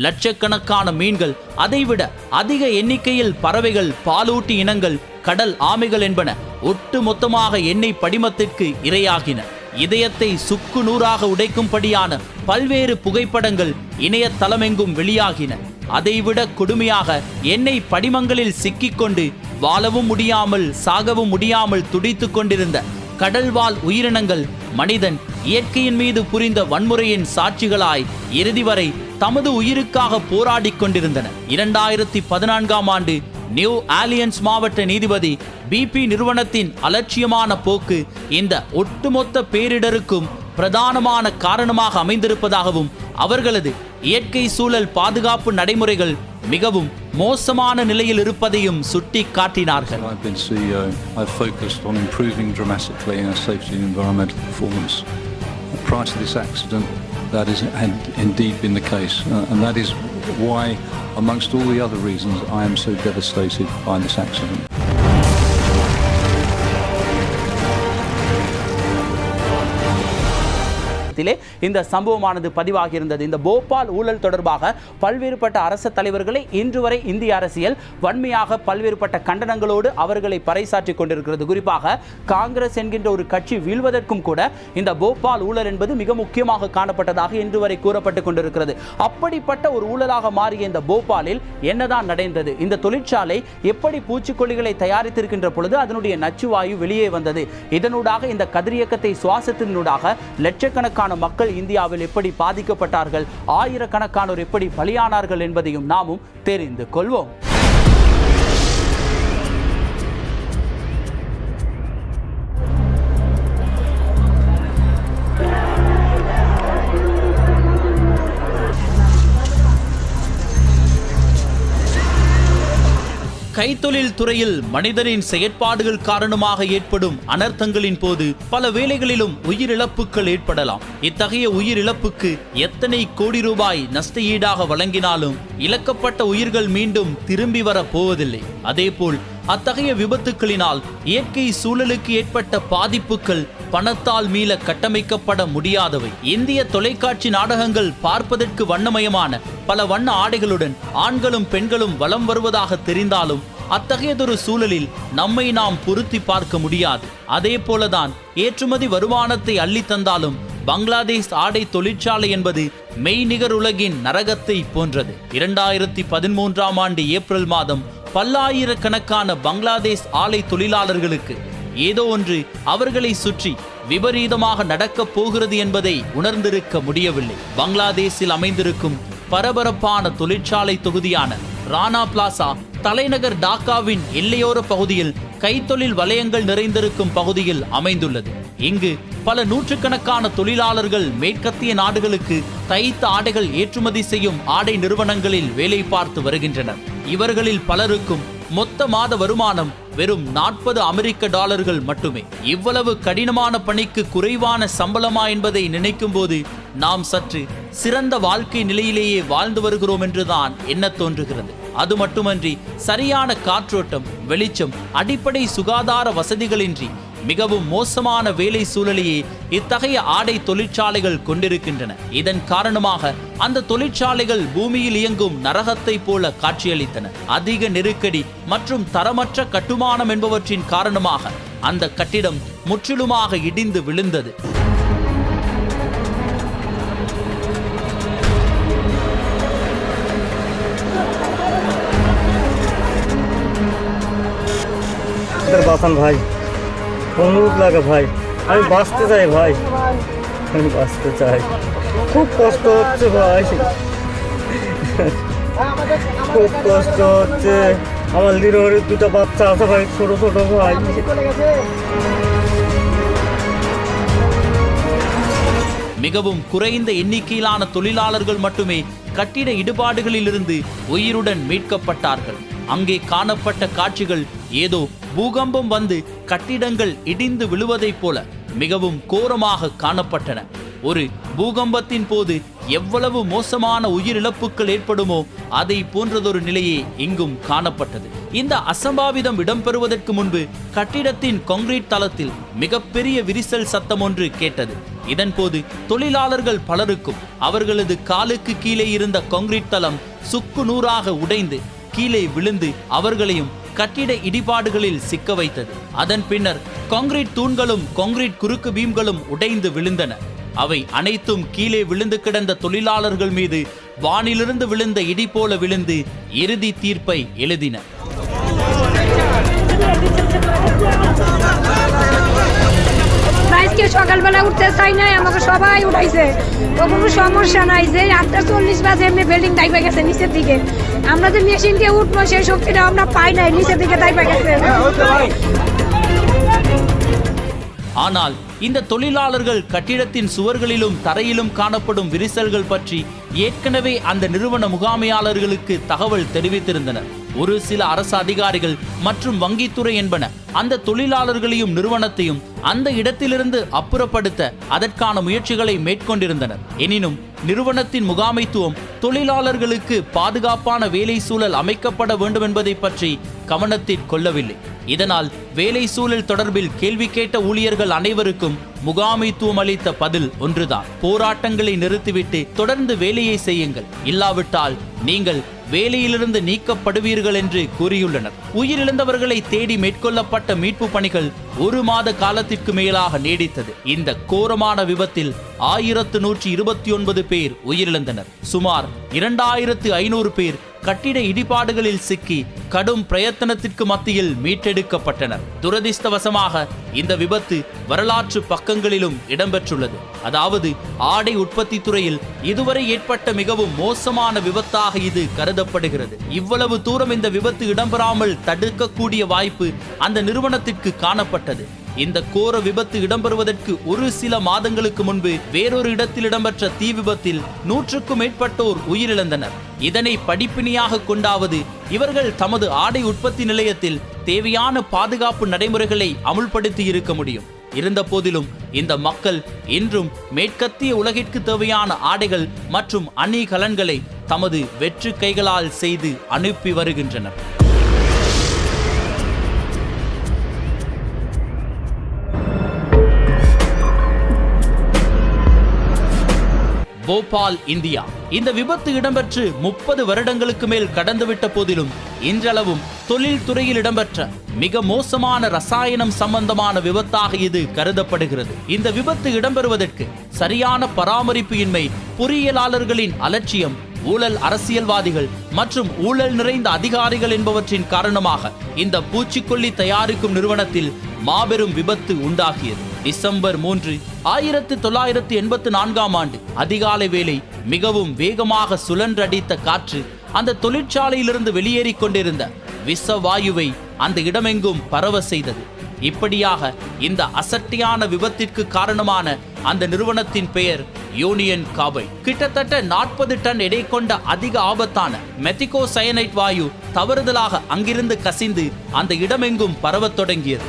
லட்சக்கணக்கான மீன்கள், அதைவிட அதிக எண்ணிக்கையில் பறவைகள், பாலூட்டி இனங்கள், கடல் ஆமைகள் என்பன ஒட்டு மொத்தமாக எண்ணெய் படிமத்திற்கு இரையாகின. இதயத்தை சுக்கு நூறாக உடைக்கும்படியான பல்வேறு புகைப்படங்கள் இணையதளமெங்கும் வெளியாகின. அதைவிட கொடுமையாக எண்ணெய் படிமங்களில் சிக்கிக்கொண்டு வாழவும் முடியாமல் சாகவும் முடியாமல் துடித்துக் கொண்டிருந்த கடல்வாழ் உயிரினங்கள் மனிதன் இயற்கையின் மீது புரிந்த வன்முறையின் சாட்சிகளாய் இறுதி வரை தமது உயிருக்காக போராடிக் கொண்டிருந்தன. 2014ஆம் ஆண்டு நியூ ஆலியன்ஸ் மாவட்ட நீதிபதி பிபி நிறுவனத்தின் அலட்சியமான போக்கு இந்த ஒட்டுமொத்த பேரிடருக்கும் பிரதானமான காரணமாக அமைந்திருப்பதாகவும் அவர்களது இயற்கை சூழல் பாதுகாப்பு நடைமுறைகள் மிகவும் மோசமான நிலையில் இருப்பதையும் சுட்டி காட்டினார்கள். I've been CEO. I've focused on improving dramatically our safety and environmental performance. Prior to this accident, that had indeed been the case, and that is why, amongst all the other reasons, I am so devastated by this accident. இந்த சம்பவமானது பதிவாகியிருந்தது. இந்த போபால் ஊழல் தொடர்பாக பல்வேறுபட்ட அரசு தலைவர்களை இன்று வரை இந்திய அரசியல் வன்மையாக பல்வேறுபட்ட கண்டனங்களோடு அவர்களை பறைசாற்றிக் கொண்டிருக்கிறது. குறிப்பாக காங்கிரஸ் என்கின்ற ஒரு கட்சி வீழ்வதற்கும் கூட இந்த போபால் ஊழல் என்பது மிக முக்கியமாக காணப்பட்டதாக இன்று வரை கூறப்பட்டுக் கொண்டிருக்கிறது. அப்படிப்பட்ட ஒரு ஊழலாக மாறிய இந்த போபாலில் என்னதான் நடந்தது? இந்த தொழிற்சாலை எப்படி பூச்சிக்கொல்லிகளை தயாரித்திருக்கின்ற பொழுது அதனுடைய நச்சுவாயு வெளியே வந்தது? இதனூடாக இந்த கதிரியக்கத்தை சுவாசத்தினூடாக லட்சக்கணக்கான மக்கள் இந்தியாவில் எப்படி பாதிக்கப்பட்டார்கள், ஆயிரக்கணக்கானோர் எப்படி பலியானார்கள் என்பதையும் நாமும் தெரிந்து கொள்வோம். கைத்தொழில் துறையில் மனிதனின் செயற்பாடுகள் காரணமாக ஏற்படும் அனர்த்தங்களின் போது பல வேளைகளிலும் உயிரிழப்புகள் ஏற்படலாம். இத்தகைய உயிரிழப்புக்கு எத்தனை கோடி ரூபாய் நஷ்ட ஈடாக வழங்கினாலும் இழக்கப்பட்ட உயிர்கள் மீண்டும் திரும்பி வர போவதில்லை. அதேபோல் அத்தகைய விபத்துக்களினால் இயற்கை சூழலுக்கு ஏற்பட்ட பாதிப்புகள் பணத்தால் மீள கட்டமைக்கப்பட முடியாதவை. இந்திய தொலைக்காட்சி நாடகங்கள் பார்ப்பதற்கு வண்ணமயமான பல வண்ண ஆடைகளுடன் ஆண்களும் பெண்களும் வலம் வருவதாக தெரிந்தாலும் அத்தகையதொரு சூழலில் நம்மை நாம் பொருத்தி பார்க்க முடியாது. அதே போலதான் ஏற்றுமதி வருமானத்தை அள்ளி தந்தாலும் பங்களாதேஷ் ஆடை தொழிற்சாலை என்பது மெய்நிகர் உலகின் நரகத்தை போன்றது. 2013ஆம் ஆண்டு ஏப்ரல் மாதம் பல்லாயிரக்கணக்கான பங்களாதேஷ் ஆலை தொழிலாளர்களுக்கு ஏதோ ஒன்று அவர்களை சுற்றி விபரீதமாக நடக்கப் போகிறது என்பதை உணர்ந்திருக்க முடியவில்லை. பங்களாதேஷில் அமைந்திருக்கும் பரபரப்பான தொழிற்சாலை தொகுதியான ராணா பிளாசா தலைநகர் டாக்காவின் எல்லையோர பகுதியில் கைத்தொழில் வலயங்கள் நிறைந்திருக்கும் பகுதியில் அமைந்துள்ளது. இங்கு பல நூற்றுக்கணக்கான தொழிலாளர்கள் மேற்கத்திய நாடுகளுக்கு தைத்த ஆடைகள் ஏற்றுமதி செய்யும் ஆடை நிறுவனங்களில் வேலை பார்த்து வருகின்றனர். இவர்களில் பலருக்கும் மொத்த மாத வருமானம் வெறும் $40 மட்டுமே. இவ்வளவு கடினமான பணிக்கு குறைவான சம்பளமா என்பதை நினைக்கும் போது நாம் சற்று சிறந்த வாழ்க்கை நிலையிலேயே வாழ்ந்து வருகிறோம் என்றுதான் எண்ண தோன்றுகிறது. அது மட்டுமன்றி சரியான காற்றோட்டம், வெளிச்சம், அடிப்படை சுகாதார வசதிகளின்றி மிகவும் மோசமான வேலை சூழலையே இத்தகைய ஆடை தொழிற்சாலைகள் கொண்டிருக்கின்றன. இதன் காரணமாக அந்த தொழிற்சாலைகள் பூமியில் இயங்கும் நரகத்தை போல காட்சியளித்தன. அதிக நெருக்கடி மற்றும் தரமற்ற கட்டுமானம் என்பவற்றின் காரணமாக அந்த கட்டிடம் முற்றிலுமாக இடிந்து விழுந்தது. বাঁচান ভাই, অনুরোধ লাগে ভাই, আমি বাঁচতে চাই ভাই, আমি বাঁচতে চাই। খুব কষ্ট হচ্ছে ভাই, খুব কষ্ট হচ্ছে, আমার লিরোর দুটো বাচ্চা আছে ভাই, ছোট ছোট ভাই। மிகவும் குறைந்த எண்ணிக்கையிலான தொழிலாளர்கள் மட்டுமே கட்டிட இடிபாடுகளிலிருந்து உயிருடன் மீட்கப்பட்டார்கள். அங்கே காணப்பட்ட காட்சிகள் ஏதோ பூகம்பம் வந்து கட்டிடங்கள் இடிந்து விழுவதைப் போல மிகவும் கோரமாக காணப்பட்டன. ஒரு பூகம்பத்தின் போது எவ்வளவு மோசமான உயிரிழப்புகள் ஏற்படுமோ அதை போன்றதொரு நிலையே இங்கும் காணப்பட்டது. இந்த அசம்பாவிதம் இடம்பெறுவதற்கு முன்பு கட்டிடத்தின் கான்கிரீட் தளத்தில் மிகப்பெரிய விரிசல் சத்தம் ஒன்று கேட்டது. இதன் போது தொழிலாளர்கள் பலருக்கும் அவர்களது காலுக்கு கீழே இருந்த கான்கிரீட் தளம் சுக்கு நூறாக உடைந்து கீழே விழுந்து அவர்களையும் கட்டிட இடிபாடுகளில் சிக்க வைத்தது. அதன் பின்னர் கான்கிரீட் தூண்களும் கான்கிரீட் குறுக்கு பீம்களும் உடைந்து விழுந்தன. அவை அனைத்தும் கீழே விழுந்து கிடந்த தொழிலாளர்கள் மீது வானிலிருந்து விழுந்த இடி போல விழுந்து இறுதி தீர்ப்பை எழுதின. আজকে সকালবেলা উঠতে চাই নাই, আমাকে সবাই উঠাইছে, কোনো সমস্যা নাই। যে 8:40 বাজে এমনি বিল্ডিং দাইবা গেছে নিচের দিকে, আমরা যে মেশিনকে উঠবো সেই শক্তিটা আমরা পাই নাই, নিচের দিকে দাইবা গেছে। ஆனால் இந்த தொழிலாளர்கள் கட்டிடத்தின் சுவர்களிலும் தரையிலும் காணப்படும் விரிசல்கள் பற்றி ஏற்கனவே அந்த நிறுவன முகாமையாளர்களுக்கு தகவல் தெரிவித்திருந்தனர். ஒரு சில அரசு அதிகாரிகள் மற்றும் வங்கித்துறை என்பன அந்த தொழிலாளர்களையும் நிறுவனத்தையும் அந்த இடத்திலிருந்து அப்புறப்படுத்த அதற்கான முயற்சிகளை மேற்கொண்டிருந்தனர். எனினும் நிறுவனத்தின் முகாமைத்துவம் தொழிலாளர்களுக்கு பாதுகாப்பான வேலை சூழல் அமைக்கப்பட வேண்டும் என்பதை பற்றி கவனத்தில் கொள்ளவில்லை. இதனால் வேலை சூழல் தொடர்பில் கேள்வி கேட்ட ஊழியர்கள் அனைவருக்கும் முகாமைத்துவம் அளித்த பதில் ஒன்றுதான்: போராட்டங்களை நிறுத்திவிட்டு தொடர்ந்து வேலையை செய்யுங்கள், இல்லாவிட்டால் நீங்கள் வேலையிலிருந்து நீக்கப்படுவீர்கள் என்று கூறியுள்ளனர். உயிரிழந்தவர்களை தேடி மேற்கொள்ளப்பட்ட மீட்பு பணிகள் 1 மாத காலத்திற்கு மேலாக நீடித்தது. இந்த கோரமான விபத்தில் 1129 பேர் உயிரிழந்தனர். சுமார் 2500 பேர் கட்டிட இடிபாடுகளில் சிக்கி கடும் பிரயத்தனத்திற்கு மத்தியில் மீட்டெடுக்கப்பட்டனர். துரதிர்ஷ்டவசமாக இந்த விபத்து வரலாற்று பக்கங்களிலும் இடம்பெற்றுள்ளது. அதாவது ஆடை உற்பத்தி துறையில் இதுவரை ஏற்பட்ட மிகவும் மோசமான விபத்தாக இது கருதப்படுகிறது. இவ்வளவு தூரம் இந்த விபத்து இடம்பெறாமல் தடுக்கக்கூடிய வாய்ப்பு அந்த நிறுவனத்திற்கு காணப்பட்டது. இந்த கோர விபத்து இடம்பெறுவதற்கு ஒரு சில மாதங்களுக்கு முன்பு வேறொரு இடத்தில் இடம்பெற்ற தீ விபத்தில் 100க்கும் மேற்பட்டோர் உயிரிழந்தனர். இதனை படிப்பினையாக கொண்டாவது இவர்கள் தமது ஆடை உற்பத்தி நிலையத்தில் தேவையான பாதுகாப்பு நடைமுறைகளை அமுல்படுத்தி இருக்க முடியும். இருந்த போதிலும் இந்த மக்கள் இன்றும் மேற்கத்திய உலகிற்கு தேவையான ஆடைகள் மற்றும் அணிகலன்களை தமது வெற்று கைகளால் செய்து அனுப்பி வருகின்றனர். போபால், இந்தியா. இந்த விபத்து இடம்பெற்று 30 வருடங்களுக்கு மேல் கடந்துவிட்ட போதிலும் இன்றளவும் தொழில் துறையில் இடம்பெற்ற மிக மோசமான ரசாயனம் சம்பந்தமான விபத்தாக இது கருதப்படுகிறது. இந்த விபத்து இடம்பெறுவதற்கு சரியான பராமரிப்பு இன்மை, பொறியியலாளர்களின் அலட்சியம், ஊழல் அரசியல்வாதிகள் மற்றும் ஊழல் நிறைந்த அதிகாரிகள் என்பவற்றின் காரணமாக இந்த பூச்சிக்கொல்லி தயாரிக்கும் நிறுவனத்தில் மாபெரும் விபத்து உண்டாகியது. டிசம்பர் 3, 1984ஆம் ஆண்டு அதிகாலை வேளை மிகவும் வேகமாக சுழன்றடித்த காற்று அந்த தொழிற்சாலையிலிருந்து வெளியேறிக் கொண்டிருந்த விஷவாயுவை அந்த இடமெங்கும் பரவ செய்தது. இப்படியாக இந்த அசட்டியான விபத்திற்கு காரணமான அந்த நிறுவனத்தின் பெயர் யூனியன் கார்பைட். கிட்டத்தட்ட 40 டன் எடை கொண்ட அதிக ஆபத்தான மெத்திகோ சயனைட் வாயு தவறுதலாக அங்கிருந்து கசிந்து அந்த இடமெங்கும் பரவத் தொடங்கியது.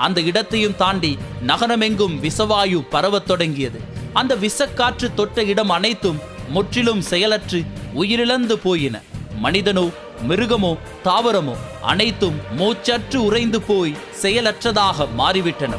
அந்த இடத்தையும் தாண்டி நகரமெங்கும் விஷவாயு பரவத் தொடங்கியது. அந்த விஷக்காற்று தொட்ட இடம் அனைத்தும் முற்றிலும் செயலற்று உயிரிழந்து போயின. மனிதனோ மிருகமோ தாவரமோ அனைத்தும் மூச்சற்று உறைந்து போய் செயலற்றதாக மாறிவிட்டன.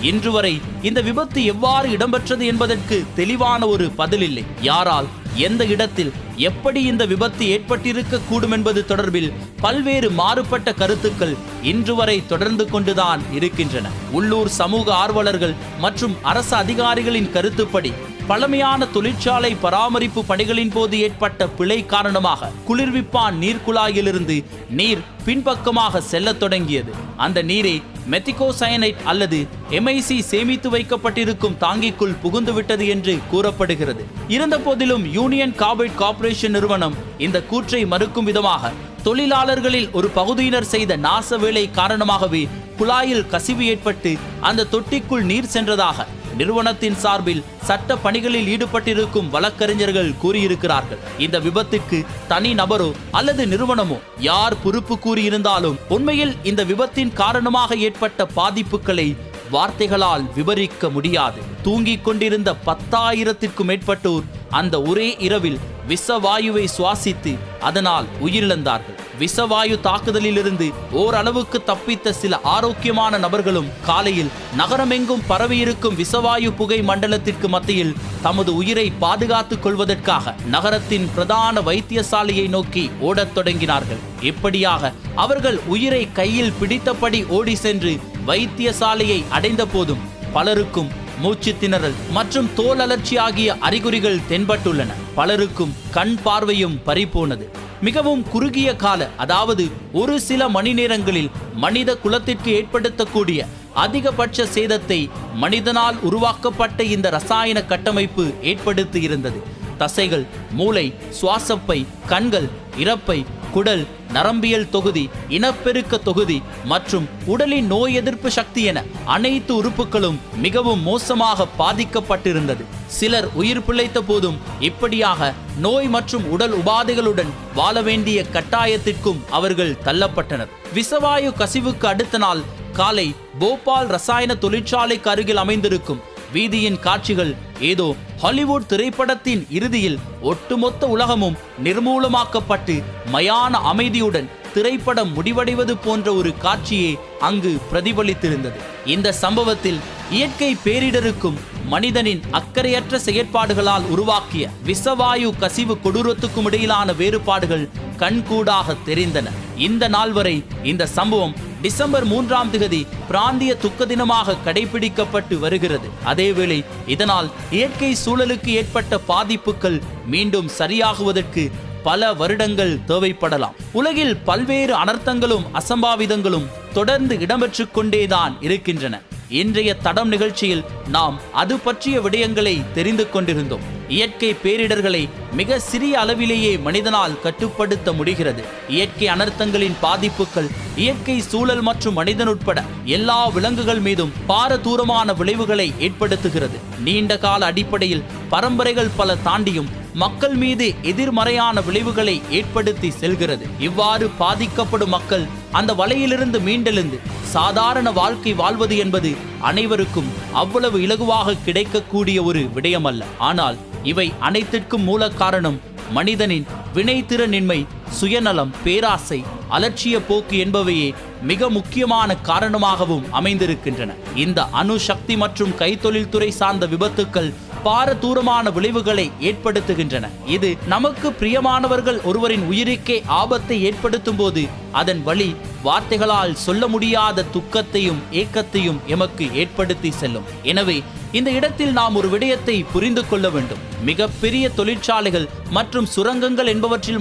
இன்று வரை இந்த விபத்து எவ்வாறு இடம்பெற்றது என்பதற்கு தெளிவான ஒரு பதில் இல்லை. யாரால், எந்த இடத்தில், எப்படி இந்த விபத்து ஏற்பட்டிருக்க கூடும் என்பது தொடர்பில் பல்வேறு மாறுபட்ட கருத்துக்கள் இன்று வரை தொடர்ந்து கொண்டுதான் இருக்கின்றன. உள்ளூர் சமூக ஆர்வலர்கள் மற்றும் அரசு அதிகாரிகளின் கருத்துப்படி பழமையான தொழிற்சாலை பராமரிப்பு பணிகளின் போது ஏற்பட்ட பிழை காரணமாக குளிர்விப்பான் நீர்க்குழாயிலிருந்து நீர் பின்பக்கமாக செல்லத் தொடங்கியது. அந்த நீரை மெத்திகோசயனைட் அல்லது MIC சேமித்து வைக்கப்பட்டிருக்கும் தாங்கிக்குள் புகுந்துவிட்டது என்று கூறப்படுகிறது. இருந்த போதிலும் யூனியன் கார்பைட் கார்ப்பரேஷன் நிறுவனம் இந்த கூற்றை மறுக்கும் விதமாக தொழிலாளர்களில் ஒரு பகுதியினர் செய்த நாச வேலை காரணமாகவே குழாயில் கசிவு ஏற்பட்டு அந்த தொட்டிக்குள் நீர் சென்றதாக நிறுவனத்தின் சார்பில் சட்ட பணிகளில் ஈடுபட்டிருக்கும் வழக்கறிஞர்கள் கூறியிருக்கிறார்கள். இந்த விபத்துக்கு தனி நபரோ அல்லது நிறுவனமோ யார் பொறுப்பு கூறியிருந்தாலும் உண்மையில் இந்த விபத்தின் காரணமாக ஏற்பட்ட பாதிப்புகளை வார்த்தைகளால் விவரிக்க முடியாது. தூங்கிக் கொண்டிருந்த 10,000த்திற்கும் மேற்பட்டோர் அந்த ஒரே இரவில் விஷவாயுவை சுவாசித்து அதனால் உயிரிழந்தார்கள். விஷவாயு தாக்குதலிலிருந்து ஓரளவுக்கு தப்பித்த சில ஆரோக்கியமான நபர்களும் காலையில் நகரமெங்கும் பரவியிருக்கும் விஷவாயு புகை மண்டலத்திற்கு மத்தியில் தமது உயிரை பாதுகாத்துக் கொள்வதற்காக நகரத்தின் பிரதான வைத்தியசாலையை நோக்கி ஓடத் தொடங்கினார்கள். இப்படியாக அவர்கள் உயிரை கையில் பிடித்தபடி ஓடி சென்று வைத்தியசாலையை அடைந்த போதும் பலருக்கும் மூச்சு திணறல் மற்றும் தோல் அலர்ச்சி ஆகிய அறிகுறிகள் தென்பட்டுள்ளன. பலருக்கும் கண் பார்வையும் பறிபோனது. மிகவும் குறுகிய கால, அதாவது ஒரு சில மணி நேரங்களில் மனித குலத்திற்கு ஏற்படுத்தக்கூடிய அதிகபட்ச சேதத்தை மனிதனால் உருவாக்கப்பட்ட இந்த ரசாயன கட்டமைப்பு ஏற்படுத்தி இருந்தது. தசைகள், மூளை, சுவாசப்பை, கண்கள், இரைப்பை, குடல், நரம்பியல் தொகுதி, இனப்பெருக்க தொகுதி மற்றும் உடலின் நோய் எதிர்ப்பு சக்தி என அனைத்து உறுப்புகளும் மிகவும் மோசமாக பாதிக்கப்பட்டிருந்தது. சிலர் உயிர் பிழைத்த போதும் இப்படியாக நோய் மற்றும் உடல் உபாதைகளுடன் வாழ வேண்டிய கட்டாயத்திற்கும் அவர்கள் தள்ளப்பட்டனர். விஷவாயு கசிவுக்கு அடுத்த நாள் காலை போபால் ரசாயன தொழிற்சாலைக்கு அருகில் அமைந்திருக்கும் வீதியின் காட்சிகள் ஏதோ ஹாலிவுட் திரைப்படத்தின் இறுதியில் ஒட்டுமொத்த உலகமும் நிர்மூலமாக்கப்பட்டு மயான அமைதியுடன் திரைப்படம் முடிவடைவது போன்ற ஒரு காட்சியே அங்கு பிரதிபலித்திருந்தது. இந்த சம்பவத்தில் இயற்கை பேரிடருக்கும் மனிதனின் அக்கறையற்ற செயற்பாடுகளால் உருவாக்கிய விஷவாயு கசிவு கொடூரத்துக்கும் இடையிலான வேறுபாடுகள் கண்கூடாக தெரிந்தன. இந்த நாள் வரை இந்த சம்பவம் டிசம்பர் 3ஆம் தேதி பிராந்திய துக்க தினமாக கடைபிடிக்கப்பட்டு வருகிறது. அதேவேளை இதனால் இயற்கை சூழலுக்கு ஏற்பட்ட பாதிப்புகள் மீண்டும் சரியாகுவதற்கு பல வருடங்கள் தேவைப்படலாம். உலகில் பல்வேறு அனர்த்தங்களும் அசம்பாவிதங்களும் தொடர்ந்து இடம்பெற்றுக் கொண்டேதான் இருக்கின்றன. இன்றைய தடம் நிகழ்ச்சியில் நாம் அது பற்றிய விடயங்களை தெரிந்து கொண்டிருந்தோம். இயற்கை பேரிடர்களை மிக சிறிய அளவிலேயே மனிதனால் கட்டுப்படுத்த முடிகிறது. இயற்கை அனர்த்தங்களின் பாதிப்புகள் இயற்கை சூழல் மற்றும் மனிதன் உட்பட எல்லா விலங்குகள் மீதும் பாரதூரமான விளைவுகளை ஏற்படுத்துகிறது. நீண்ட கால அடிப்படையில் பரம்பரைகள் பல தாண்டியும் மக்கள் மீது எதிர்மறையான விளைவுகளை ஏற்படுத்தி செல்கிறது. இவ்வாறு பாதிக்கப்படும் மக்கள் அந்த வலையிலிருந்து மீண்டெழுந்து சாதாரண வாழ்க்கை வாழ்வது என்பது அனைவருக்கும் அவ்வளவு இலகுவாக கிடைக்கக்கூடிய ஒரு விடயமல்ல. ஆனால் இவை அனைத்திற்கும் மூல காரணம் மனிதனின் வினைத்திறனின்மை, சுயநலம், பேராசை, அலட்சிய போக்கு என்பவையே மிக முக்கியமான காரணமாகவும் அமைந்திருக்கின்றன. இந்த அணு சக்தி மற்றும் கைத்தொழில்துறை சார்ந்த விபத்துக்கள் பாரதூரமான விளைவுகளை ஏற்படுத்துகின்றன. இது நமக்கு பிரியமானவர்கள் ஒருவரின் உயிருக்கே ஆபத்தை ஏற்படுத்தும் போது அதன் வழி வார்த்தைகளால் சொல்ல முடியாத துக்கத்தையும் ஏக்கத்தையும் எமக்கு ஏற்படுத்தி செல்லும். எனவே இந்த இடத்தில் நாம் ஒரு விடயத்தை புரிந்து கொள்ள வேண்டும். மிகப்பெரிய தொழிற்சாலைகள் மற்றும் சுரங்கங்கள் என்பவற்றில்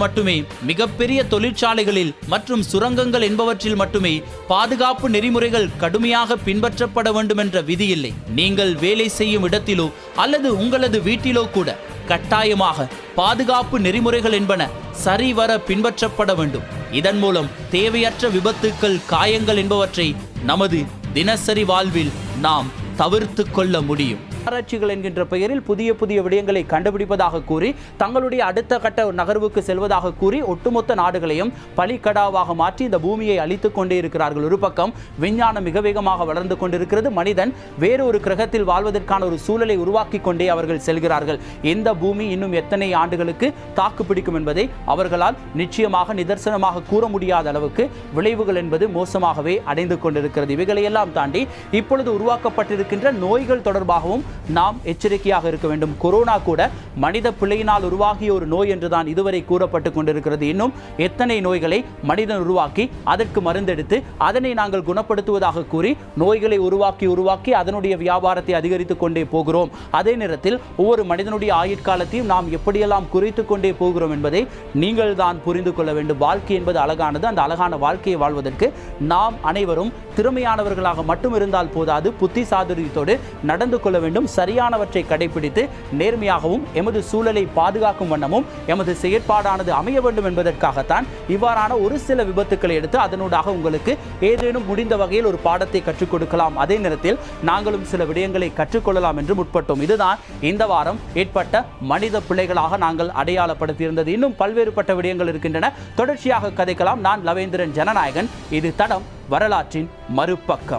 மட்டுமே பாதுகாப்பு நெறிமுறைகள் கடுமையாக பின்பற்றப்பட வேண்டும் என்ற விதி இல்லை. நீங்கள் வேலை செய்யும் இடத்திலோ அல்லது உங்களது வீட்டிலோ கூட கட்டாயமாக பாதுகாப்பு நெறிமுறைகள் என்பன சரிவர பின்பற்றப்பட வேண்டும். இதன் மூலம் தேவையற்ற விபத்துக்கள், காயங்கள் என்பவற்றை நமது தினசரி வாழ்வில் நாம் தவிர்த்து கொள்ள முடியும். ஆராய்ச்சிகள் என்கின்ற பெயரில் புதிய புதிய விடயங்களை கண்டுபிடிப்பதாக கூறி தங்களுடைய அடுத்த கட்ட நகர்வுக்கு செல்வதாக கூறி ஒட்டுமொத்த நாடுகளையும் பலிக்கடாவாக மாற்றி இந்த பூமியை அழித்துக் கொண்டே இருக்கிறார்கள். ஒரு பக்கம் விஞ்ஞானம் மிக வேகமாக வளர்ந்து கொண்டிருக்கிறது. மனிதன் வேறொரு கிரகத்தில் வாழ்வதற்கான ஒரு சூழலை உருவாக்கி கொண்டே அவர்கள் செல்கிறார்கள். இந்த பூமி இன்னும் எத்தனை ஆண்டுகளுக்கு தாக்கு பிடிக்கும் என்பதை அவர்களால் நிச்சயமாக நிதர்சனமாக கூற முடியாத அளவுக்கு விளைவுகள் என்பது மோசமாகவே அடைந்து கொண்டிருக்கிறது. இவைகளையெல்லாம் தாண்டி இப்பொழுது உருவாக்கப்பட்டிருக்கின்ற நோய்கள் தொடர்பாகவும் நாம் எச்சரிக்கையாக இருக்க வேண்டும். கொரோனா கூட மனித பிழையினால் உருவாகிய ஒரு நோய் என்றுதான் இதுவரை கூறப்பட்டு கொண்டிருக்கிறது. இன்னும் எத்தனை நோய்களை மனிதன் உருவாக்கி அதற்கு மருந்தெடுத்து அதனை நாங்கள் குணப்படுத்துவதாக கூறி நோய்களை உருவாக்கி அதனுடைய வியாபாரத்தை அதிகரித்துக் கொண்டே போகிறோம். அதே நேரத்தில் ஒவ்வொரு மனிதனுடைய ஆயுட்காலத்தையும் நாம் எப்படியெல்லாம் குறைத்துக் கொண்டே போகிறோம் என்பதை நீங்கள் தான் புரிந்து கொள்ள வேண்டும். வாழ்க்கை என்பது அழகானது. அந்த அழகான வாழ்க்கையை வாழ்வதற்கு நாம் அனைவரும் திறமையானவர்களாக மட்டும் இருந்தால் போதாது, புத்தி சாதுரியத்தோடு நடந்து கொள்ள வேண்டும். சரியானவற்றை கடைபிடித்து நேர்மையாகவும் எமது சூழலை பாதுகாக்கும் வண்ணமும் எமது செயற்பாடானது அமைய வேண்டும் என்பதற்காகத்தான் இவ்வாறான ஒரு சில விபத்துக்களை எடுத்து அதனூடாக உங்களுக்கு ஏதேனும் முடிந்த வகையில் ஒரு பாடத்தை கற்றுக் கொடுக்கலாம். அதே நேரத்தில் நாங்களும் சில விடயங்களை கற்றுக்கொள்ளலாம் என்று முற்பட்டோம். இதுதான் இந்த வாரம் ஏற்பட்ட மனித பிழைகளாக நாங்கள் அடையாளப்படுத்தியிருந்தது. இன்னும் பல்வேறுபட்ட விடயங்கள் இருக்கின்றன. தொடர்ச்சியாக கதைக்கலாம். நான் லவேந்திரன் ஜனநாயகன். இது தடம் வரலாற்றின் மறுபக்கம்.